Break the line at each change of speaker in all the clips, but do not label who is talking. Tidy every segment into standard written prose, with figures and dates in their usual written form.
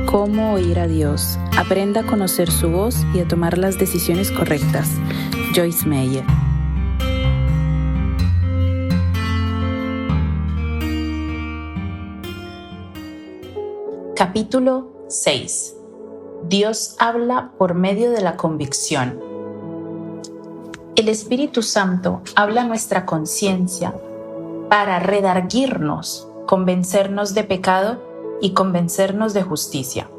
Cómo oír a Dios. Aprenda a conocer su voz y a tomar las decisiones correctas. Joyce Meyer.
Capítulo 6. Dios habla por medio de la convicción. El Espíritu Santo habla a nuestra conciencia para redarguirnos, convencernos de pecado y convencernos de justicia.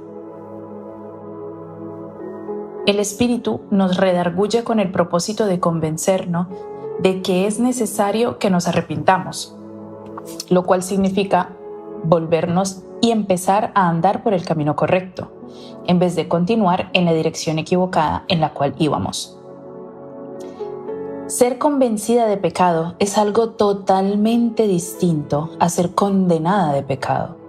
El Espíritu nos redarguye con el propósito de convencernos de que es necesario que nos arrepintamos, lo cual significa volvernos y empezar a andar por el camino correcto, en vez de continuar en la dirección equivocada en la cual íbamos. Ser convencida de pecado es algo totalmente distinto a ser condenada de pecado.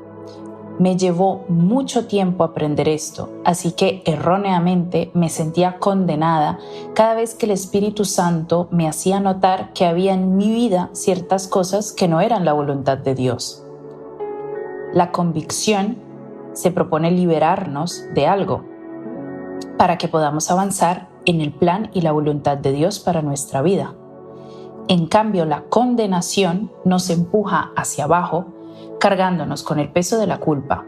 Me llevó mucho tiempo aprender esto, así que erróneamente me sentía condenada cada vez que el Espíritu Santo me hacía notar que había en mi vida ciertas cosas que no eran la voluntad de Dios. La convicción se propone liberarnos de algo para que podamos avanzar en el plan y la voluntad de Dios para nuestra vida. En cambio, la condenación nos empuja hacia abajo, cargándonos con el peso de la culpa.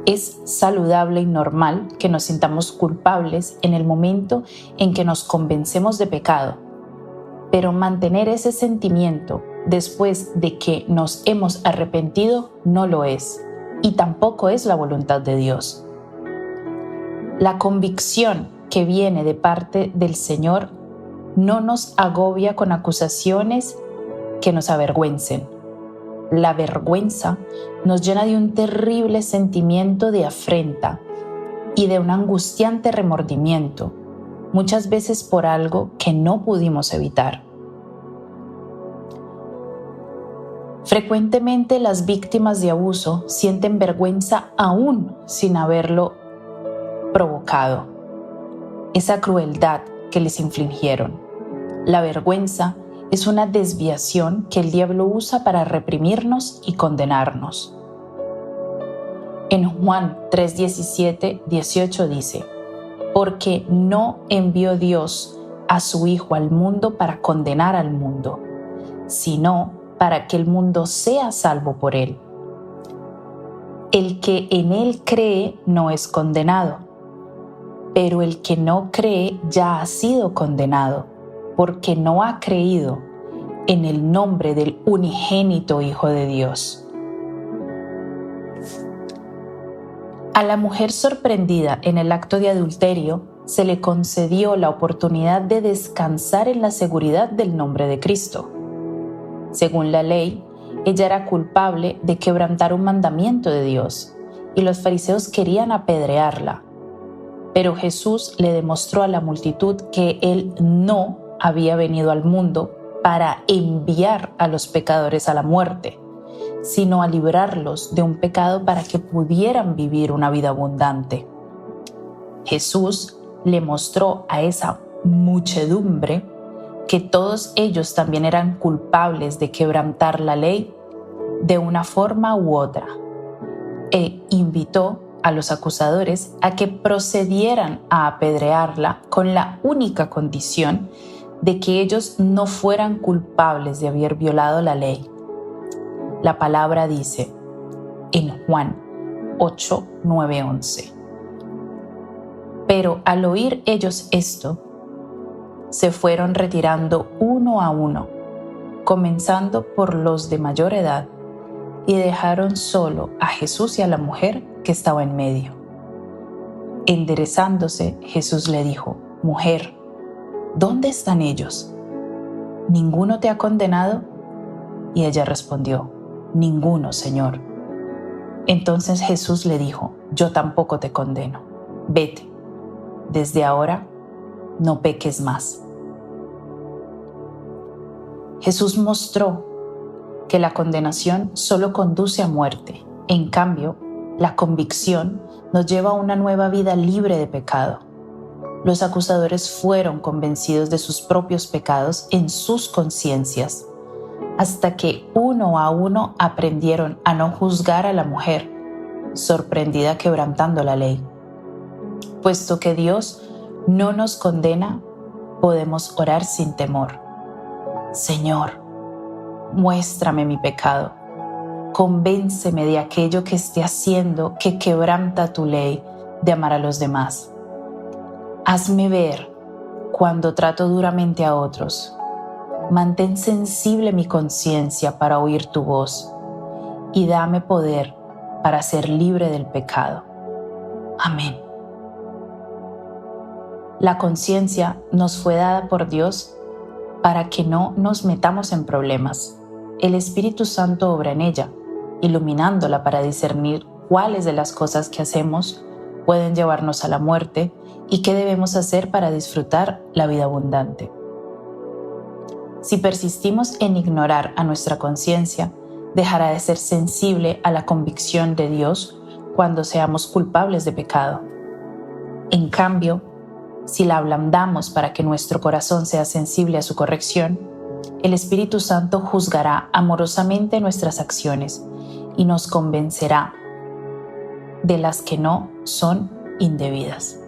Es saludable y normal que nos sintamos culpables en el momento en que nos convencemos de pecado, pero mantener ese sentimiento después de que nos hemos arrepentido no lo es, y tampoco es la voluntad de Dios. La convicción que viene de parte del Señor no nos agobia con acusaciones que nos avergüencen. La vergüenza nos llena de un terrible sentimiento de afrenta y de un angustiante remordimiento, muchas veces por algo que no pudimos evitar. Frecuentemente las víctimas de abuso sienten vergüenza aún sin haberlo provocado, esa crueldad que les infligieron. La vergüenza es una desviación que el diablo usa para reprimirnos y condenarnos. En Juan 3:17-18 dice: porque no envió Dios a su Hijo al mundo para condenar al mundo, sino para que el mundo sea salvo por él. El que en él cree no es condenado, pero el que no cree ya ha sido condenado, porque no ha creído en el nombre del unigénito Hijo de Dios. A la mujer sorprendida en el acto de adulterio se le concedió la oportunidad de descansar en la seguridad del nombre de Cristo. Según la ley, ella era culpable de quebrantar un mandamiento de Dios, y los fariseos querían apedrearla. Pero Jesús le demostró a la multitud que Él no había venido al mundo para enviar a los pecadores a la muerte, sino a librarlos de un pecado para que pudieran vivir una vida abundante. Jesús le mostró a esa muchedumbre que todos ellos también eran culpables de quebrantar la ley de una forma u otra, e invitó a los acusadores a que procedieran a apedrearla con la única condición de que ellos no fueran culpables de haber violado la ley. La palabra dice en Juan 8, 9, 11: pero al oír ellos esto, se fueron retirando uno a uno, comenzando por los de mayor edad, y dejaron solo a Jesús y a la mujer que estaba en medio. Enderezándose, Jesús le dijo: mujer, ¿dónde están ellos? ¿Ninguno te ha condenado? Y ella respondió: ninguno, Señor. Entonces Jesús le dijo: yo tampoco te condeno. Vete, desde ahora no peques más. Jesús mostró que la condenación solo conduce a muerte. En cambio, la convicción nos lleva a una nueva vida libre de pecado. Los acusadores fueron convencidos de sus propios pecados en sus conciencias, hasta que uno a uno aprendieron a no juzgar a la mujer, sorprendida quebrantando la ley. Puesto que Dios no nos condena, podemos orar sin temor. Señor, muéstrame mi pecado. Convénceme de aquello que esté haciendo que quebranta tu ley de amar a los demás. Hazme ver cuando trato duramente a otros. Mantén sensible mi conciencia para oír tu voz y dame poder para ser libre del pecado. Amén. La conciencia nos fue dada por Dios para que no nos metamos en problemas. El Espíritu Santo obra en ella, iluminándola para discernir cuáles de las cosas que hacemos pueden llevarnos a la muerte y qué debemos hacer para disfrutar la vida abundante. Si persistimos en ignorar a nuestra conciencia, dejará de ser sensible a la convicción de Dios cuando seamos culpables de pecado. En cambio, si la ablandamos para que nuestro corazón sea sensible a su corrección, el Espíritu Santo juzgará amorosamente nuestras acciones y nos convencerá de las que no son indebidas.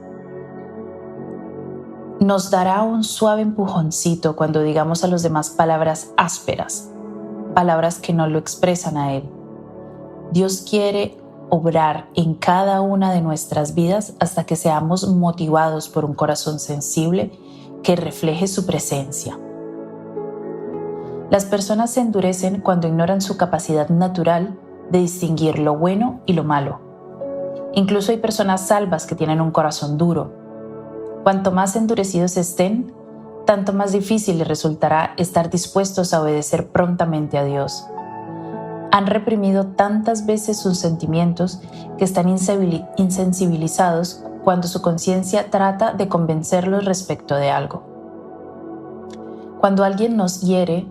Nos dará un suave empujoncito cuando digamos a los demás palabras ásperas, palabras que no lo expresan a Él. Dios quiere obrar en cada una de nuestras vidas hasta que seamos motivados por un corazón sensible que refleje su presencia. Las personas se endurecen cuando ignoran su capacidad natural de distinguir lo bueno y lo malo. Incluso hay personas salvas que tienen un corazón duro. Cuanto más endurecidos estén, tanto más difícil les resultará estar dispuestos a obedecer prontamente a Dios. Han reprimido tantas veces sus sentimientos que están insensibilizados cuando su conciencia trata de convencerlos respecto de algo. Cuando alguien nos hiere,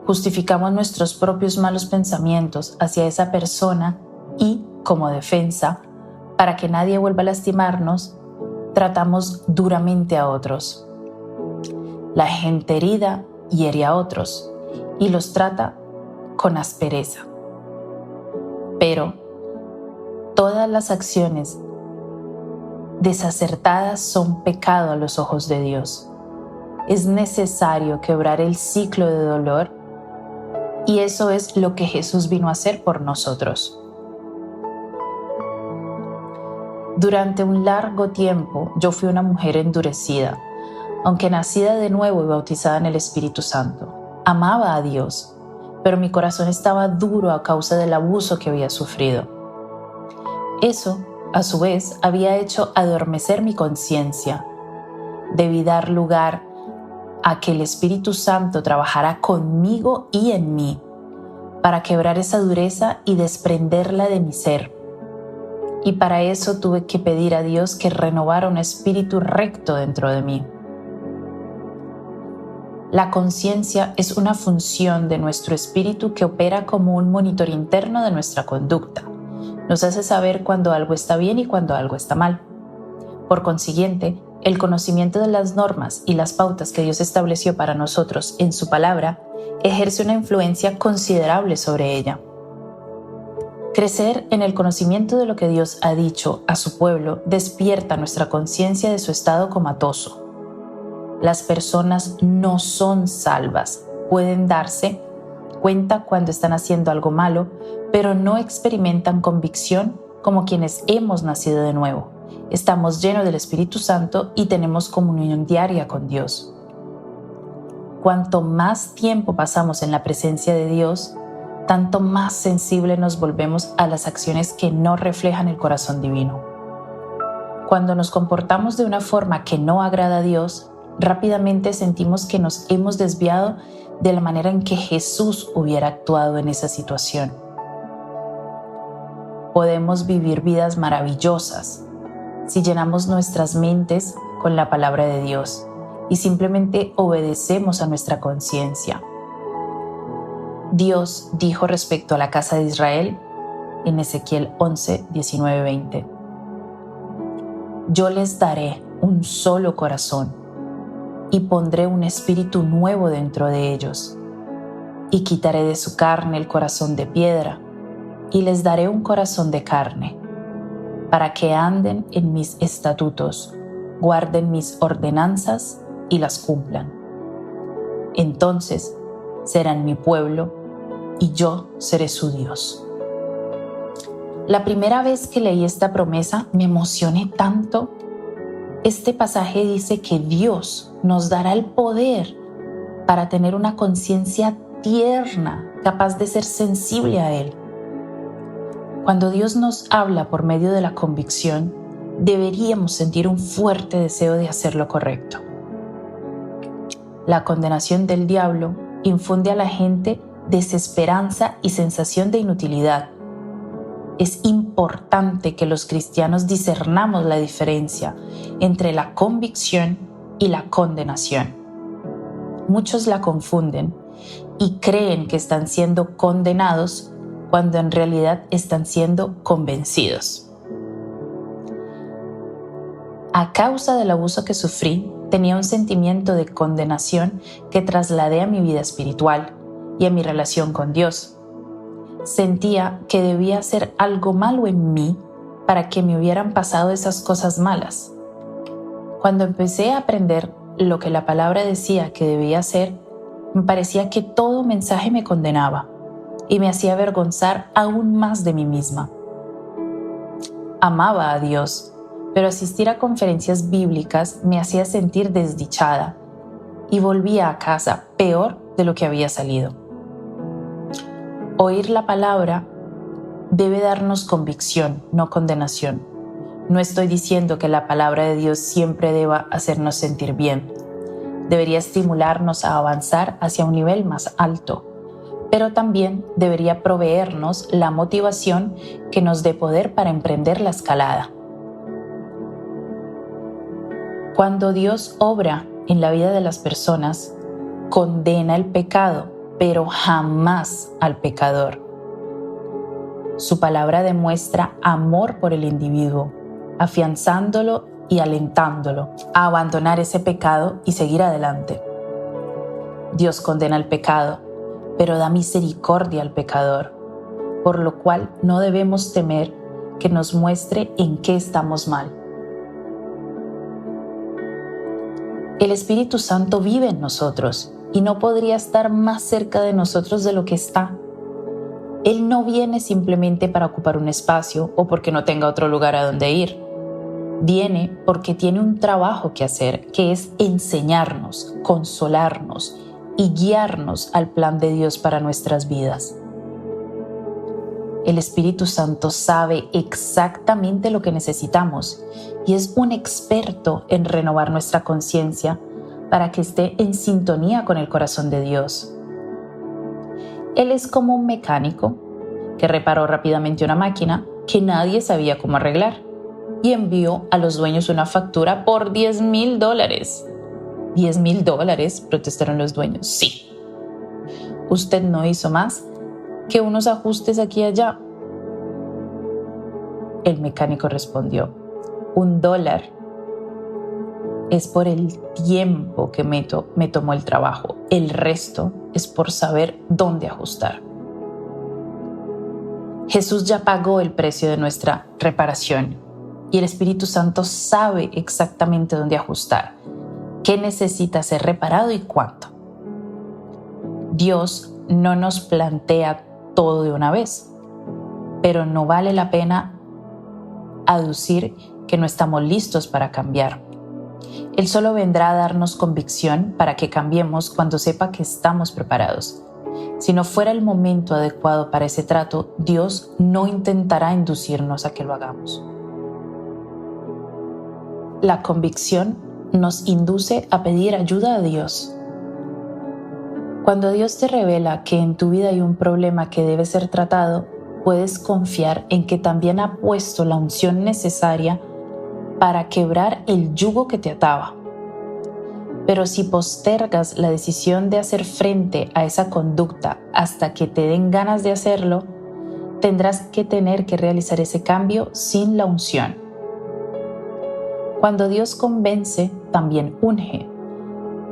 justificamos nuestros propios malos pensamientos hacia esa persona y, como defensa, para que nadie vuelva a lastimarnos, tratamos duramente a otros. La gente herida hiere a otros y los trata con aspereza. Pero todas las acciones desacertadas son pecado a los ojos de Dios. Es necesario quebrar el ciclo de dolor y eso es lo que Jesús vino a hacer por nosotros. Durante un largo tiempo yo fui una mujer endurecida, aunque nacida de nuevo y bautizada en el Espíritu Santo. Amaba a Dios, pero mi corazón estaba duro a causa del abuso que había sufrido. Eso, a su vez, había hecho adormecer mi conciencia. Debí dar lugar a que el Espíritu Santo trabajara conmigo y en mí, para quebrar esa dureza y desprenderla de mi ser. Y para eso tuve que pedir a Dios que renovara un espíritu recto dentro de mí. La conciencia es una función de nuestro espíritu que opera como un monitor interno de nuestra conducta. Nos hace saber cuando algo está bien y cuando algo está mal. Por consiguiente, el conocimiento de las normas y las pautas que Dios estableció para nosotros en su palabra ejerce una influencia considerable sobre ella. Crecer en el conocimiento de lo que Dios ha dicho a su pueblo despierta nuestra conciencia de su estado comatoso. Las personas no son salvas, pueden darse cuenta cuando están haciendo algo malo, pero no experimentan convicción como quienes hemos nacido de nuevo. Estamos llenos del Espíritu Santo y tenemos comunión diaria con Dios. Cuanto más tiempo pasamos en la presencia de Dios, tanto más sensible nos volvemos a las acciones que no reflejan el corazón divino. Cuando nos comportamos de una forma que no agrada a Dios, rápidamente sentimos que nos hemos desviado de la manera en que Jesús hubiera actuado en esa situación. Podemos vivir vidas maravillosas si llenamos nuestras mentes con la palabra de Dios y simplemente obedecemos a nuestra conciencia. Dios dijo respecto a la casa de Israel en Ezequiel 11, 19, 20: Yo les daré un solo corazón y pondré un espíritu nuevo dentro de ellos, y quitaré de su carne el corazón de piedra, y les daré un corazón de carne, para que anden en mis estatutos, guarden mis ordenanzas y las cumplan. Entonces serán mi pueblo y yo seré su Dios. La primera vez que leí esta promesa me emocioné tanto. Este pasaje dice que Dios nos dará el poder para tener una conciencia tierna, capaz de ser sensible a Él. Cuando Dios nos habla por medio de la convicción, deberíamos sentir un fuerte deseo de hacer lo correcto. La condenación del diablo infunde a la gente desesperanza y sensación de inutilidad. Es importante que los cristianos discernamos la diferencia entre la convicción y la condenación. Muchos la confunden y creen que están siendo condenados cuando en realidad están siendo convencidos. A causa del abuso que sufrí, tenía un sentimiento de condenación que trasladé a mi vida espiritual y a mi relación con Dios. Sentía que debía hacer algo malo en mí para que me hubieran pasado esas cosas malas. Cuando empecé a aprender lo que la palabra decía que debía hacer, me parecía que todo mensaje me condenaba y me hacía avergonzar aún más de mí misma. Amaba a Dios, pero asistir a conferencias bíblicas me hacía sentir desdichada y volvía a casa peor de lo que había salido. Oír la palabra debe darnos convicción, no condenación. No estoy diciendo que la palabra de Dios siempre deba hacernos sentir bien. Debería estimularnos a avanzar hacia un nivel más alto, pero también debería proveernos la motivación que nos dé poder para emprender la escalada. Cuando Dios obra en la vida de las personas, condena el pecado, pero jamás al pecador. Su palabra demuestra amor por el individuo, afianzándolo y alentándolo a abandonar ese pecado y seguir adelante. Dios condena el pecado, pero da misericordia al pecador, por lo cual no debemos temer que nos muestre en qué estamos mal. El Espíritu Santo vive en nosotros y no podría estar más cerca de nosotros de lo que está. Él no viene simplemente para ocupar un espacio o porque no tenga otro lugar a donde ir. Viene porque tiene un trabajo que hacer, que es enseñarnos, consolarnos y guiarnos al plan de Dios para nuestras vidas. El Espíritu Santo sabe exactamente lo que necesitamos y es un experto en renovar nuestra conciencia para que esté en sintonía con el corazón de Dios. Él es como un mecánico que reparó rápidamente una máquina que nadie sabía cómo arreglar y envió a los dueños una factura por $10,000. $10,000, protestaron los dueños. Sí. Usted no hizo más que unos ajustes aquí y allá. El mecánico respondió: $1 es por el tiempo que me tomó el trabajo. El resto es por saber dónde ajustar. Jesús ya pagó el precio de nuestra reparación y el Espíritu Santo sabe exactamente dónde ajustar, qué necesita ser reparado y cuánto. Dios no nos plantea todo de una vez, pero no vale la pena aducir que no estamos listos para cambiar. Él solo vendrá a darnos convicción para que cambiemos cuando sepa que estamos preparados. Si no fuera el momento adecuado para ese trato, Dios no intentará inducirnos a que lo hagamos. La convicción nos induce a pedir ayuda a Dios. Cuando Dios te revela que en tu vida hay un problema que debe ser tratado, puedes confiar en que también ha puesto la unción necesaria para quebrar el yugo que te ataba. Pero si postergas la decisión de hacer frente a esa conducta hasta que te den ganas de hacerlo, tendrás que tener que realizar ese cambio sin la unción. Cuando Dios convence, también unge.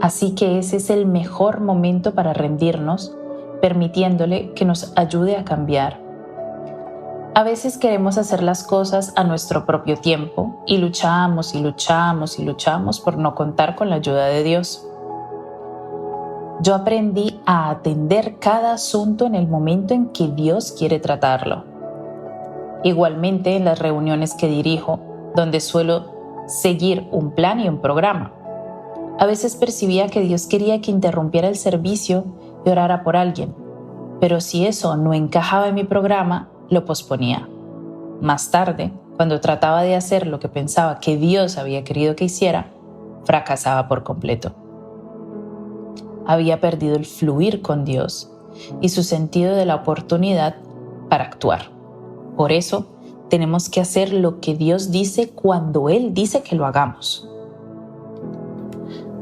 Así que ese es el mejor momento para rendirnos, permitiéndole que nos ayude a cambiar. A veces queremos hacer las cosas a nuestro propio tiempo y luchamos y luchamos y luchamos por no contar con la ayuda de Dios. Yo aprendí a atender cada asunto en el momento en que Dios quiere tratarlo. Igualmente en las reuniones que dirijo, donde suelo seguir un plan y un programa. A veces percibía que Dios quería que interrumpiera el servicio y orara por alguien, pero si eso no encajaba en mi programa, lo posponía. Más tarde, cuando trataba de hacer lo que pensaba que Dios había querido que hiciera, fracasaba por completo. Había perdido el fluir con Dios y su sentido de la oportunidad para actuar. Por eso, tenemos que hacer lo que Dios dice cuando Él dice que lo hagamos.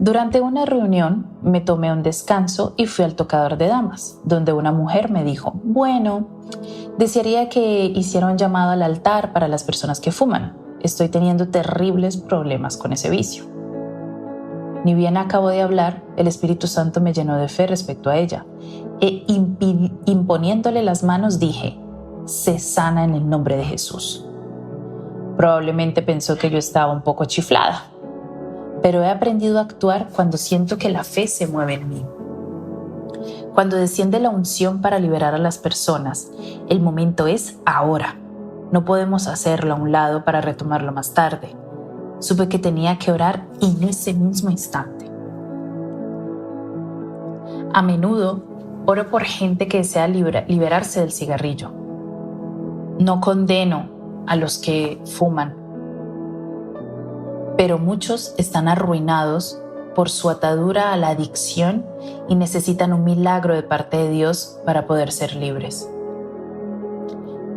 Durante una reunión me tomé un descanso y fui al tocador de damas, donde una mujer me dijo: bueno, desearía que hiciera un llamado al altar para las personas que fuman. Estoy teniendo terribles problemas con ese vicio. Ni bien acabo de hablar, el Espíritu Santo me llenó de fe respecto a ella, e imponiéndole las manos dije: sé sana en el nombre de Jesús. Probablemente pensó que yo estaba un poco chiflada, pero he aprendido a actuar cuando siento que la fe se mueve en mí. Cuando desciende la unción para liberar a las personas, el momento es ahora. No podemos hacerlo a un lado para retomarlo más tarde. Supe que tenía que orar en ese mismo instante. A menudo oro por gente que desea liberarse del cigarrillo. No condeno a los que fuman, pero muchos están arruinados por su atadura a la adicción y necesitan un milagro de parte de Dios para poder ser libres.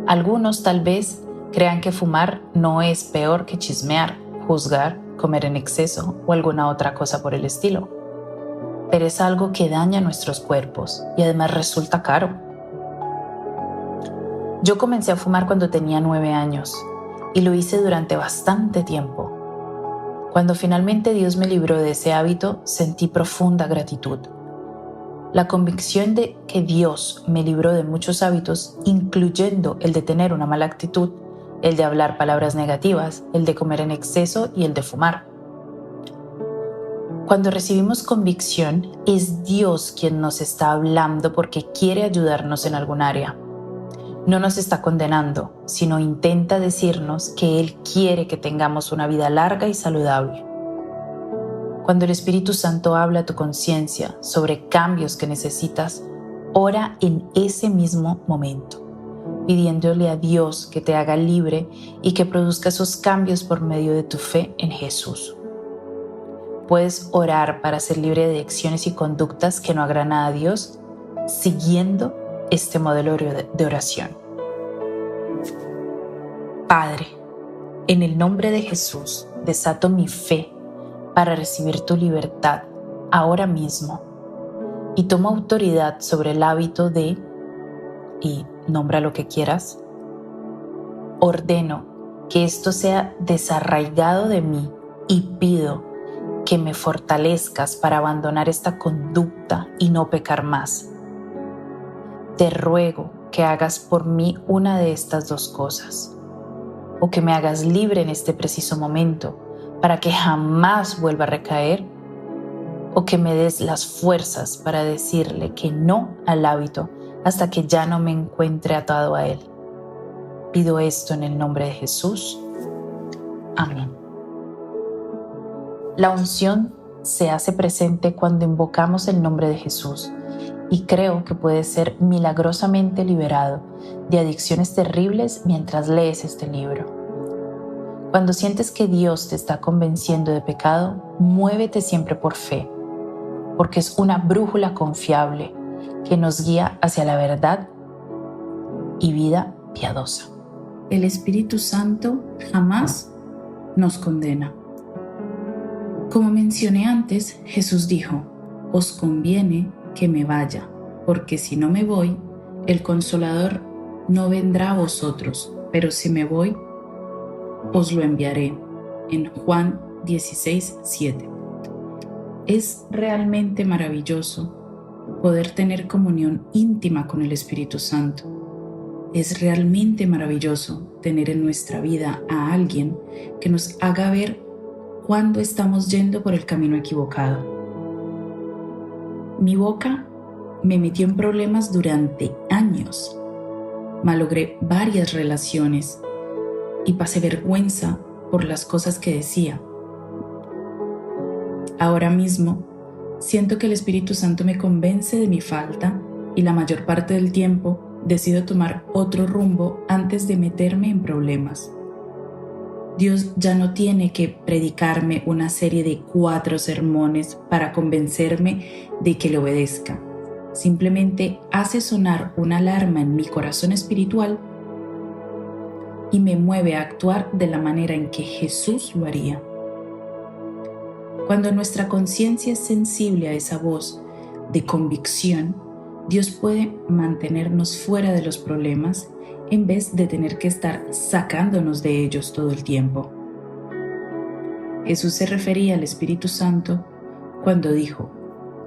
Algunos tal vez crean que fumar no es peor que chismear, juzgar, comer en exceso o alguna otra cosa por el estilo, pero es algo que daña nuestros cuerpos y además resulta caro. Yo comencé a fumar cuando tenía 9 años y lo hice durante bastante tiempo. Cuando finalmente Dios me libró de ese hábito, sentí profunda gratitud. La convicción de que Dios me libró de muchos hábitos, incluyendo el de tener una mala actitud, el de hablar palabras negativas, el de comer en exceso y el de fumar. Cuando recibimos convicción, es Dios quien nos está hablando porque quiere ayudarnos en algún área. No nos está condenando, sino intenta decirnos que Él quiere que tengamos una vida larga y saludable. Cuando el Espíritu Santo habla a tu conciencia sobre cambios que necesitas, ora en ese mismo momento, pidiéndole a Dios que te haga libre y que produzca esos cambios por medio de tu fe en Jesús. Puedes orar para ser libre de acciones y conductas que no agradan a Dios, siguiendo este modelo de oración. Padre, en el nombre de Jesús, desato mi fe para recibir tu libertad ahora mismo y tomo autoridad sobre el hábito de, y nombra lo que quieras, ordeno que esto sea desarraigado de mí y pido que me fortalezcas para abandonar esta conducta y no pecar más. Te ruego que hagas por mí una de estas dos cosas, o que me hagas libre en este preciso momento para que jamás vuelva a recaer, o que me des las fuerzas para decirle que no al hábito hasta que ya no me encuentre atado a él. Pido esto en el nombre de Jesús. Amén. La unción se hace presente cuando invocamos el nombre de Jesús, y creo que puedes ser milagrosamente liberado de adicciones terribles mientras lees este libro. Cuando sientes que Dios te está convenciendo de pecado, muévete siempre por fe, porque es una brújula confiable que nos guía hacia la verdad y vida piadosa. El Espíritu Santo jamás nos condena. Como mencioné antes, Jesús dijo: os conviene que me vaya, porque si no me voy, el Consolador no vendrá a vosotros, pero si me voy, os lo enviaré. En Juan 16:7. Es realmente maravilloso poder tener comunión íntima con el Espíritu Santo.
Es realmente maravilloso tener en nuestra vida a alguien que nos haga ver cuándo estamos yendo por el camino equivocado. Mi boca me metió en problemas durante años. Malogré varias relaciones y pasé vergüenza por las cosas que decía. Ahora mismo siento que el Espíritu Santo me convence de mi falta y la mayor parte del tiempo decido tomar otro rumbo antes de meterme en problemas. Dios ya no tiene que predicarme una serie de 4 sermones para convencerme de que le obedezca. Simplemente hace sonar una alarma en mi corazón espiritual y me mueve a actuar de la manera en que Jesús lo haría. Cuando nuestra conciencia es sensible a esa voz de convicción, Dios puede mantenernos fuera de los problemas en vez de tener que estar sacándonos de ellos todo el tiempo. Jesús se refería al Espíritu Santo cuando dijo: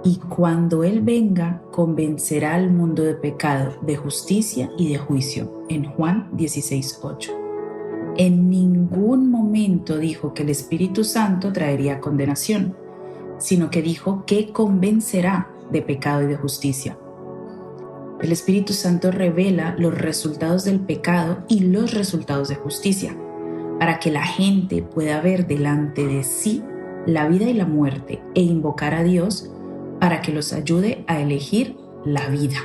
"Y cuando Él venga, convencerá al mundo de pecado, de justicia y de juicio", en Juan 16:8. En ningún momento dijo que el Espíritu Santo traería condenación, sino que dijo que convencerá de pecado y de justicia. El Espíritu Santo revela los resultados del pecado y los resultados de justicia, para que la gente pueda ver delante de sí la vida y la muerte e invocar a Dios para que los ayude a elegir la vida.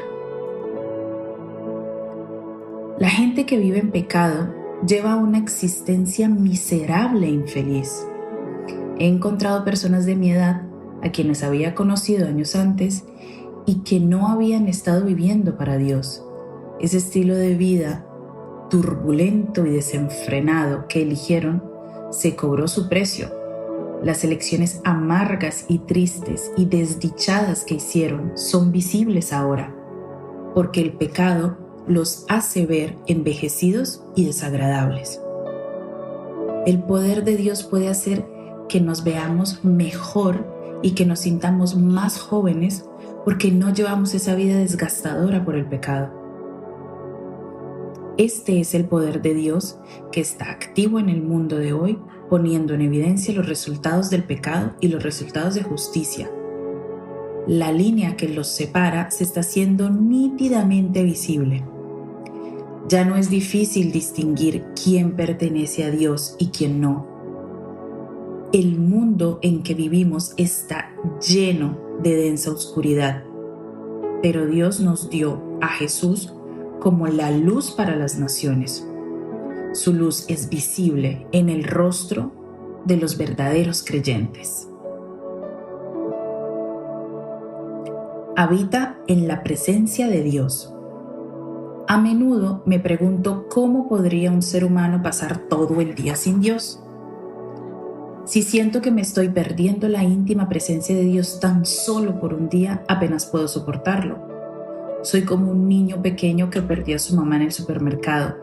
La gente que vive en pecado lleva una existencia miserable e infeliz. He encontrado personas de mi edad a quienes había conocido años antes y que no habían estado viviendo para Dios. Ese estilo de vida turbulento y desenfrenado que eligieron se cobró su precio. Las elecciones amargas y tristes y desdichadas que hicieron son visibles ahora, porque el pecado los hace ver envejecidos y desagradables. El poder de Dios puede hacer que nos veamos mejor y que nos sintamos más jóvenes porque no llevamos esa vida desgastadora por el pecado. Este es el poder de Dios que está activo en el mundo de hoy, poniendo en evidencia los resultados del pecado y los resultados de justicia. La línea que los separa se está haciendo nítidamente visible. Ya no es difícil distinguir quién pertenece a Dios y quién no. El mundo en que vivimos está lleno de densa oscuridad, pero Dios nos dio a Jesús como la luz para las naciones. Su luz es visible en el rostro de los verdaderos creyentes. Habita en la presencia de Dios. A menudo me pregunto cómo podría un ser humano pasar todo el día sin Dios. Si siento que me estoy perdiendo la íntima presencia de Dios tan solo por un día, apenas puedo soportarlo. Soy como un niño pequeño que perdió a su mamá en el supermercado.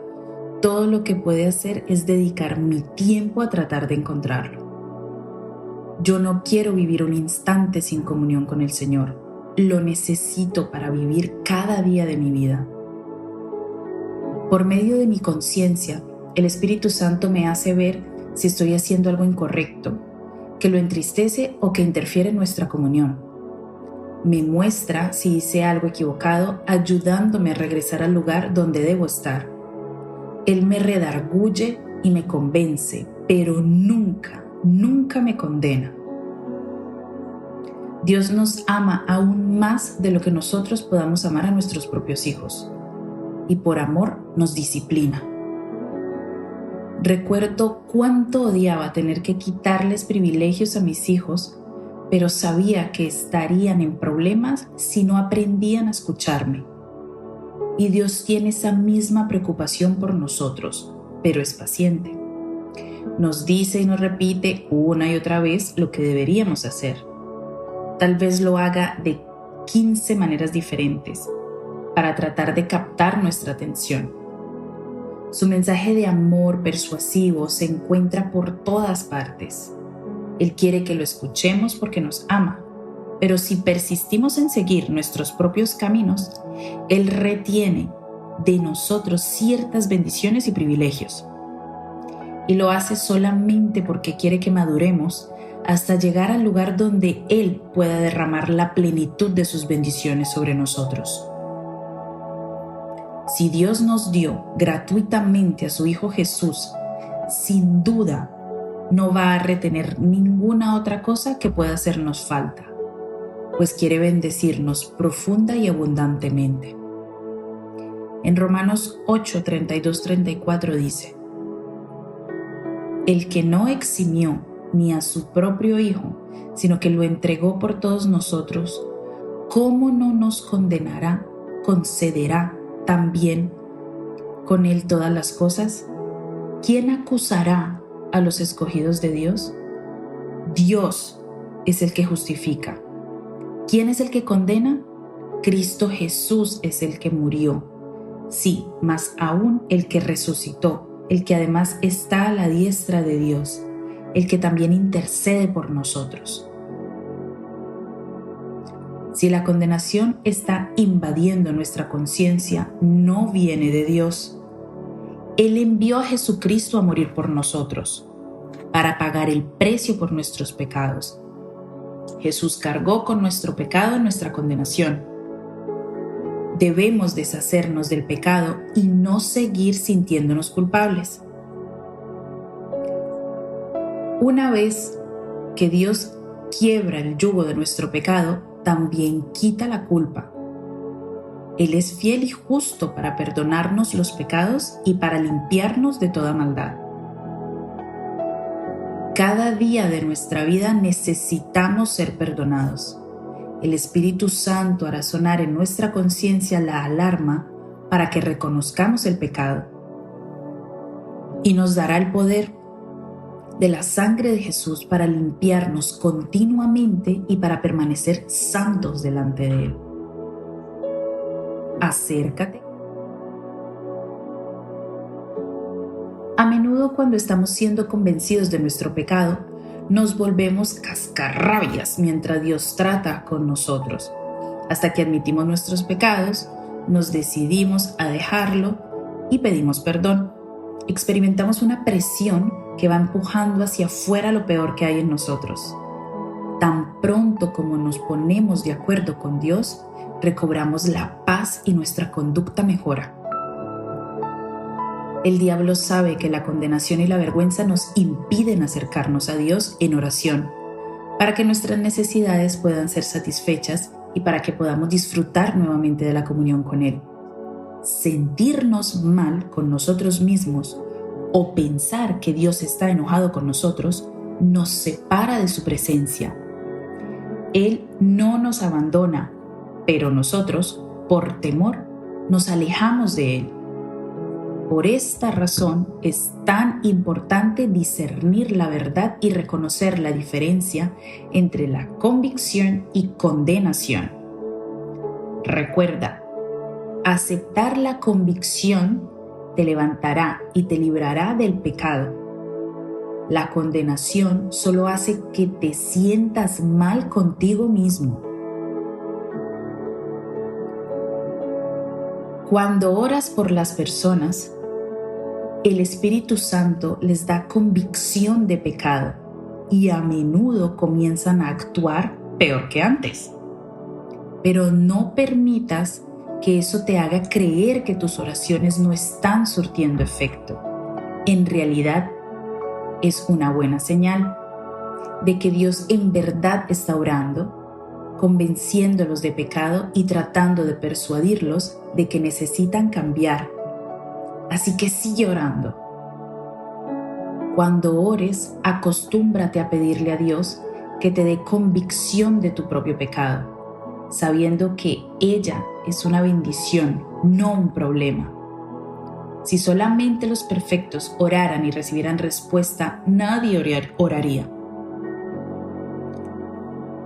Todo lo que puede hacer es dedicar mi tiempo a tratar de encontrarlo. Yo no quiero vivir un instante sin comunión con el Señor. Lo necesito para vivir cada día de mi vida. Por medio de mi conciencia, el Espíritu Santo me hace ver si estoy haciendo algo incorrecto, que lo entristece o que interfiere en nuestra comunión. Me muestra si hice algo equivocado, ayudándome a regresar al lugar donde debo estar. Él me redarguye y me convence, pero nunca me condena. Dios nos ama aún más de lo que nosotros podamos amar a nuestros propios hijos, y por amor nos disciplina. Recuerdo cuánto odiaba tener que quitarles privilegios a mis hijos, pero sabía que estarían en problemas si no aprendían a escucharme. Y Dios tiene esa misma preocupación por nosotros, pero es paciente. Nos dice y nos repite una y otra vez lo que deberíamos hacer. Tal vez lo haga de 15 maneras diferentes para tratar de captar nuestra atención. Su mensaje de amor persuasivo se encuentra por todas partes. Él quiere que lo escuchemos porque nos ama, pero si persistimos en seguir nuestros propios caminos, Él retiene de nosotros ciertas bendiciones y privilegios. Y lo hace solamente porque quiere que maduremos hasta llegar al lugar donde Él pueda derramar la plenitud de sus bendiciones sobre nosotros. Si Dios nos dio gratuitamente a su Hijo Jesús, sin duda no va a retener ninguna otra cosa que pueda hacernos falta, pues quiere bendecirnos profunda y abundantemente. En Romanos 8, 32, 34 dice: el que no eximió ni a su propio Hijo, sino que lo entregó por todos nosotros, ¿cómo no nos concederá también con Él todas las cosas? ¿Quién acusará a los escogidos de Dios? Dios es el que justifica. ¿Quién es el que condena? Cristo Jesús es el que murió. Sí, más aún el que resucitó, el que además está a la diestra de Dios, el que también intercede por nosotros. Si la condenación está invadiendo nuestra conciencia, no viene de Dios. Él envió a Jesucristo a morir por nosotros, para pagar el precio por nuestros pecados. Jesús cargó con nuestro pecado nuestra condenación. Debemos deshacernos del pecado y no seguir sintiéndonos culpables. Una vez que Dios quiebra el yugo de nuestro pecado, también quita la culpa. Él es fiel y justo para perdonarnos los pecados y para limpiarnos de toda maldad. Cada día de nuestra vida necesitamos ser perdonados. El Espíritu Santo hará sonar en nuestra conciencia la alarma para que reconozcamos el pecado y nos dará el poder de la sangre de Jesús para limpiarnos continuamente y para permanecer santos delante de Él. Acércate. A menudo, cuando estamos siendo convencidos de nuestro pecado, nos volvemos cascarrabias mientras Dios trata con nosotros. Hasta que admitimos nuestros pecados, nos decidimos a dejarlo y pedimos perdón. Experimentamos una presión que va empujando hacia afuera lo peor que hay en nosotros. Tan pronto como nos ponemos de acuerdo con Dios, recobramos la paz y nuestra conducta mejora. El diablo sabe que la condenación y la vergüenza nos impiden acercarnos a Dios en oración, para que nuestras necesidades puedan ser satisfechas y para que podamos disfrutar nuevamente de la comunión con Él. Sentirnos mal con nosotros mismos o pensar que Dios está enojado con nosotros nos separa de su presencia. Él no nos abandona, pero nosotros, por temor, nos alejamos de Él. Por esta razón es tan importante discernir la verdad y reconocer la diferencia entre la convicción y condenación. Recuerda, aceptar la convicción te levantará y te librará del pecado. La condenación solo hace que te sientas mal contigo mismo. Cuando oras por las personas, el Espíritu Santo les da convicción de pecado y a menudo comienzan a actuar peor que antes. Pero no permitas que eso te haga creer que tus oraciones no están surtiendo efecto. En realidad, es una buena señal de que Dios en verdad está orando, convenciéndolos de pecado y tratando de persuadirlos de que necesitan cambiar. Así que sigue orando. Cuando ores, acostúmbrate a pedirle a Dios que te dé convicción de tu propio pecado, sabiendo que ella es una bendición, no un problema. Si solamente los perfectos oraran y recibieran respuesta, nadie oraría.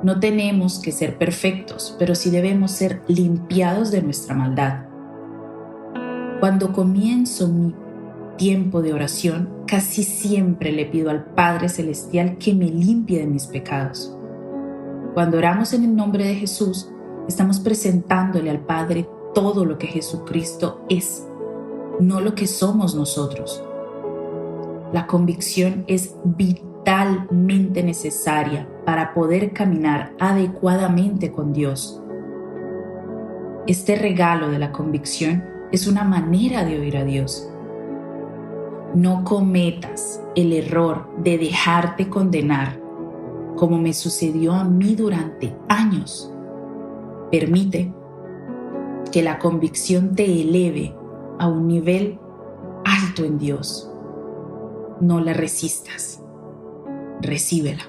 No tenemos que ser perfectos, pero sí debemos ser limpiados de nuestra maldad. Cuando comienzo mi tiempo de oración, casi siempre le pido al Padre Celestial que me limpie de mis pecados. Cuando oramos en el nombre de Jesús, estamos presentándole al Padre todo lo que Jesucristo es, no lo que somos nosotros. La convicción es vitalmente necesaria para poder caminar adecuadamente con Dios. Este regalo de la convicción es una manera de oír a Dios. No cometas el error de dejarte condenar, como me sucedió a mí durante años. Permite que la convicción te eleve a un nivel alto en Dios. No la resistas, recíbela.